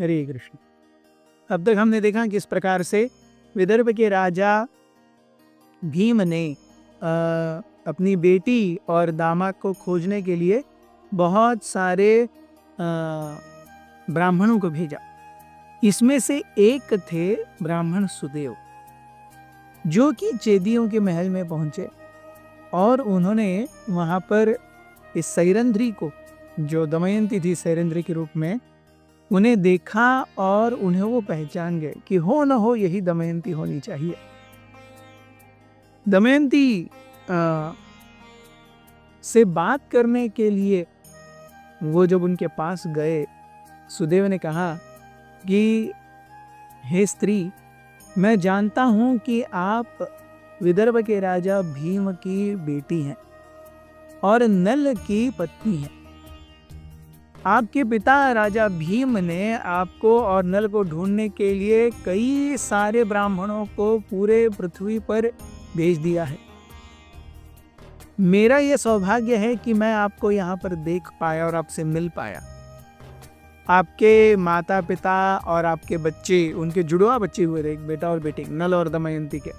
हरे कृष्ण। अब तक हमने देखा किस प्रकार से विदर्भ के राजा भीम ने अपनी बेटी और दामाद को खोजने के लिए बहुत सारे ब्राह्मणों को भेजा। इसमें से एक थे ब्राह्मण सुदेव, जो कि चेदियों के महल में पहुंचे और उन्होंने वहां पर इस सैरंध्री को, जो दमयंती थी सैरंध्री के रूप में, उन्हें देखा और उन्हें वो पहचान गए कि हो न हो यही दमयंती होनी चाहिए। दमयंती से बात करने के लिए वो जब उनके पास गए, सुदेव ने कहा कि हे स्त्री, मैं जानता हूं कि आप विदर्भ के राजा भीम की बेटी हैं और नल की पत्नी हैं। आपके पिता राजा भीम ने आपको और नल को ढूंढने के लिए कई सारे ब्राह्मणों को पूरे पृथ्वी पर भेज दिया है। मेरा यह सौभाग्य है कि मैं आपको यहाँ पर देख पाया और आपसे मिल पाया। आपके माता पिता और आपके बच्चे, उनके जुड़वा बच्चे हुए थे, एक बेटा और बेटी, नल और दमयंती के,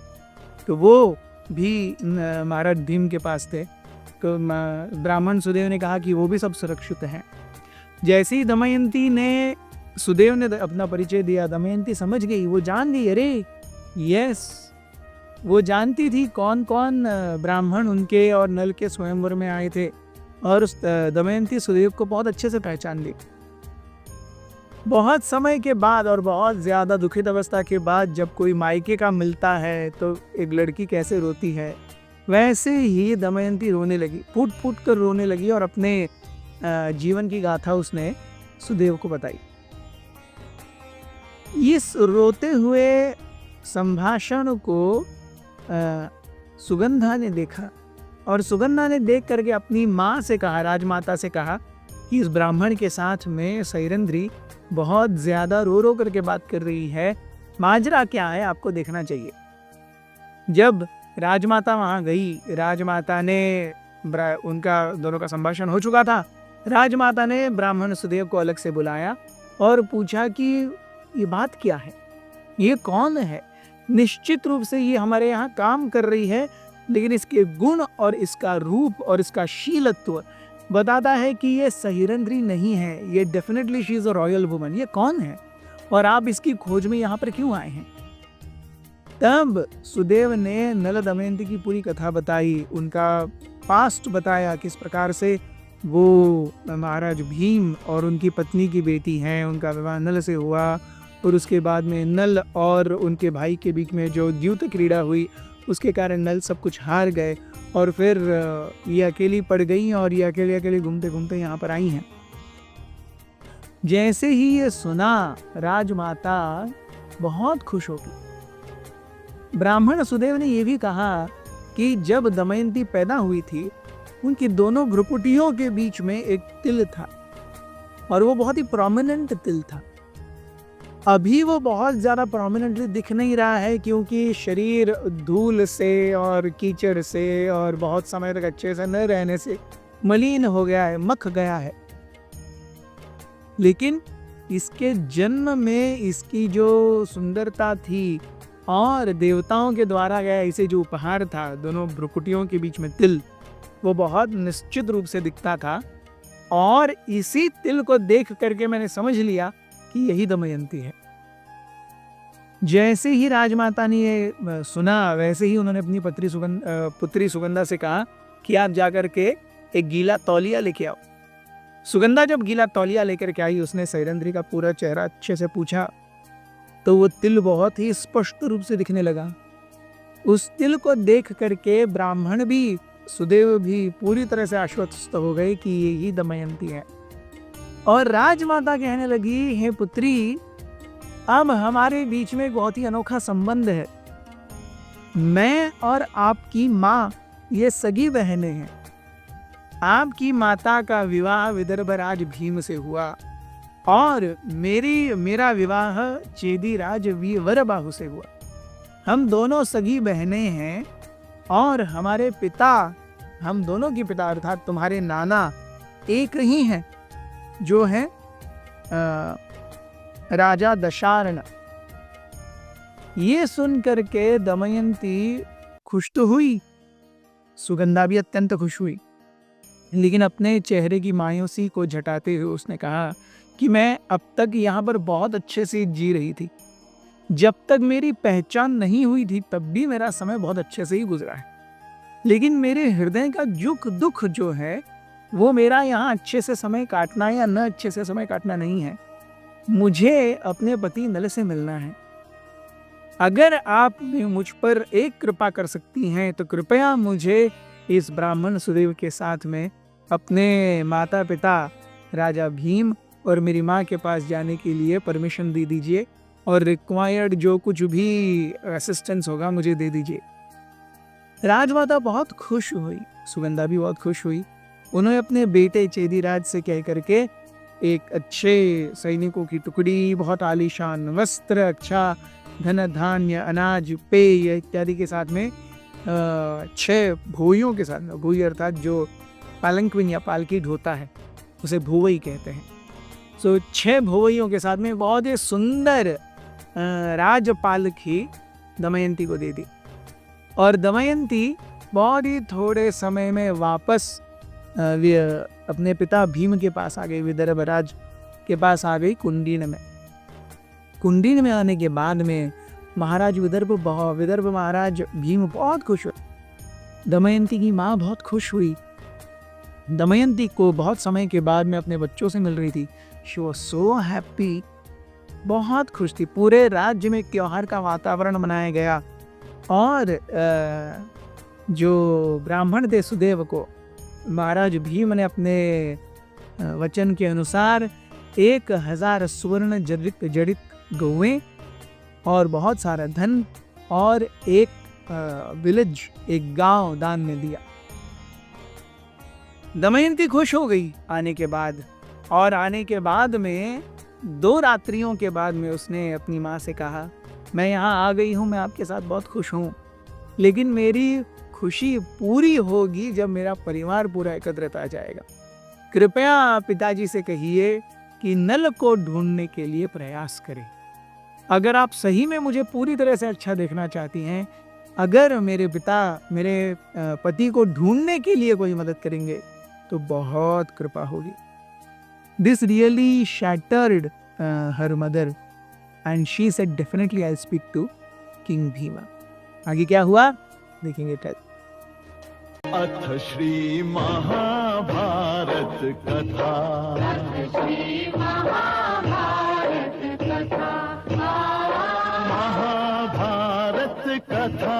तो वो भी महाराज भीम के पास थे। तो ब्राह्मण सुदेव ने कहा कि वो भी सब सुरक्षित हैं। जैसे ही दमयंती ने, सुदेव ने अपना परिचय दिया, दमयंती समझ गई, वो जान गई, अरे यस, वो जानती थी कौन कौन ब्राह्मण उनके और नल के स्वयंवर में आए थे, और उस दमयंती सुदेव को बहुत अच्छे से पहचान ली। बहुत समय के बाद और बहुत ज़्यादा दुखित अवस्था के बाद जब कोई मायके का मिलता है तो एक लड़की कैसे रोती है, वैसे ही दमयंती रोने लगी, फूट फूट कर रोने लगी और अपने जीवन की गाथा उसने सुदेव को बताई। इस रोते हुए संभाषण को सुगंधा ने देखा और सुगंधा ने देख करके अपनी माँ से कहा, राजमाता से कहा कि इस ब्राह्मण के साथ में सैरंध्री बहुत ज़्यादा रो रो करके बात कर रही है, माजरा क्या है, आपको देखना चाहिए। जब राजमाता वहाँ गई, राजमाता ने, उनका दोनों का संभाषण हो चुका था, राजमाता ने ब्राह्मण सुदेव को अलग से बुलाया और पूछा कि ये बात क्या है, ये कौन है। निश्चित रूप से ये हमारे यहाँ काम कर रही है, लेकिन इसके गुण और इसका रूप और इसका शीलत्व बताता है कि ये सैरंध्री नहीं है, ये definitely she is a royal woman. ये कौन है और आप इसकी खोज में यहाँ पर क्यों आए हैं। तब सुदेव ने नल दमयंती की पूरी कथा बताई, उनका पास्ट बताया, किस प्रकार से वो महाराज भीम और उनकी पत्नी की बेटी हैं, उनका विवाह नल से हुआ और उसके बाद में नल और उनके भाई के बीच में जो द्यूत क्रीड़ा हुई, उसके कारण नल सब कुछ हार गए और फिर ये अकेली पड़ गई और ये अकेले अकेले घूमते घूमते यहाँ पर आई हैं। जैसे ही ये सुना, राजमाता बहुत खुश हो गई। ब्राह्मण सुदेव ने यह भी कहा कि जब दमयंती पैदा हुई थी, उनकी दोनों भ्रुकुटियों के बीच में एक तिल था और वो बहुत ही प्रोमिनेंट तिल था। अभी वो बहुत ज़्यादा प्रोमिनेंटली दिख नहीं रहा है क्योंकि शरीर धूल से और कीचड़ से और बहुत समय तक अच्छे से न रहने से मलिन हो गया है, मख गया है। लेकिन इसके जन्म में इसकी जो सुंदरता थी और देवताओं के द्वारा गया इसे जो उपहार था, दोनों भ्रुकुटियों के बीच में तिल, वो बहुत निश्चित रूप से दिखता था और इसी तिल को देख करके मैंने समझ लिया कि यही दमयंती है। जैसे ही राजमाता ने ये सुना, वैसे ही उन्होंने अपनी पुत्री सुगंधा से कहा कि आप जाकर के एक गीला तौलिया लेके आओ। सुगंधा जब गीला तौलिया लेकर के आई, उसने सैरंध्री का पूरा चेहरा अच्छे से पूछा तो वो तिल बहुत ही स्पष्ट रूप से दिखने लगा। उस तिल को देख करके ब्राह्मण भी, सुदेव भी पूरी तरह से आश्वस्त हो गए कि ये ही दमयंती है। और राजमाता कहने लगी, हे पुत्री, अब हमारे बीच में बहुत ही अनोखा संबंध है। मैं और आपकी माँ ये सगी बहनें हैं। आपकी माता का विवाह विदर्भराज भीम से हुआ और मेरा विवाह चेदीराज वीरबाहु से हुआ। हम दोनों सगी बहनें हैं और हमारे पिता, हम दोनों के पिता अर्थात तुम्हारे नाना एक ही हैं, जो हैं राजा दशार्ण। ये सुन करके दमयंती खुश तो हुई, सुगंधा भी अत्यंत खुश हुई, लेकिन अपने चेहरे की मायूसी को झटाते हुए उसने कहा कि मैं अब तक यहाँ पर बहुत अच्छे से जी रही थी, जब तक मेरी पहचान नहीं हुई थी तब भी मेरा समय बहुत अच्छे से ही गुजरा है, लेकिन मेरे हृदय का दुख जो है वो मेरा यहाँ अच्छे से समय काटना या न अच्छे से समय काटना नहीं है, मुझे अपने पति नल से मिलना है। अगर आप मुझ पर एक कृपा कर सकती हैं तो कृपया मुझे इस ब्राह्मण सुदेव के साथ में अपने माता पिता राजा भीम और मेरी माँ के पास जाने के लिए परमिशन दे दीजिए और रिक्वायर्ड जो कुछ भी असिस्टेंस होगा मुझे दे दीजिए। राजमाता बहुत खुश हुई, सुगंधा भी बहुत खुश हुई। उन्होंने अपने बेटे चेदीराज से कह करके एक अच्छे सैनिकों की टुकड़ी, बहुत आलीशान वस्त्र, अच्छा धन धान्य, अनाज, पेय इत्यादि के साथ में 6 भूइयों के साथ में, भूई अर्थात जो पालंकविन या पालकी ढोता है उसे भुवई कहते हैं, सो 6 भुवइयों के साथ में बहुत ही सुंदर राजपालकी दमयंती को दे दी। और दमयंती बहुत ही थोड़े समय में वापस अपने पिता भीम के पास आ गई, विदर्भ राज के पास आ गई कुंडीन में। कुंडीन में आने के बाद में महाराज विदर्भ महाराज भीम बहुत खुश हुए। दमयंती की माँ बहुत खुश हुई। दमयंती को बहुत समय के बाद में अपने बच्चों से मिल रही थी। शी वाज सो हैप्पी, बहुत खुश थी। पूरे राज्य में त्योहार का वातावरण बनाया गया और जो ब्राह्मण थे सुदेव को महाराज भीम ने अपने वचन के अनुसार 1000 सुवर्ण जड़ित गौएं और बहुत सारा धन और एक विलेज, एक गांव दान में दिया। दमयंती खुश हो गई आने के बाद, और आने के बाद में 2 रात्रियों के बाद में उसने अपनी माँ से कहा, मैं यहाँ आ गई हूँ, मैं आपके साथ बहुत खुश हूँ, लेकिन मेरी खुशी पूरी होगी जब मेरा परिवार पूरा एकत्रित आ जाएगा। कृपया पिताजी से कहिए कि नल को ढूंढने के लिए प्रयास करें। अगर आप सही में मुझे पूरी तरह से अच्छा देखना चाहती हैं, अगर मेरे पिता मेरे पति को ढूंढने के लिए कोई मदद करेंगे तो बहुत कृपा होगी। This really shattered her mother and she said definitely I speak to king Bhima. आगे क्या हुआ देखेंगे। अथ श्री महाभारत कथा। महाभारत कथा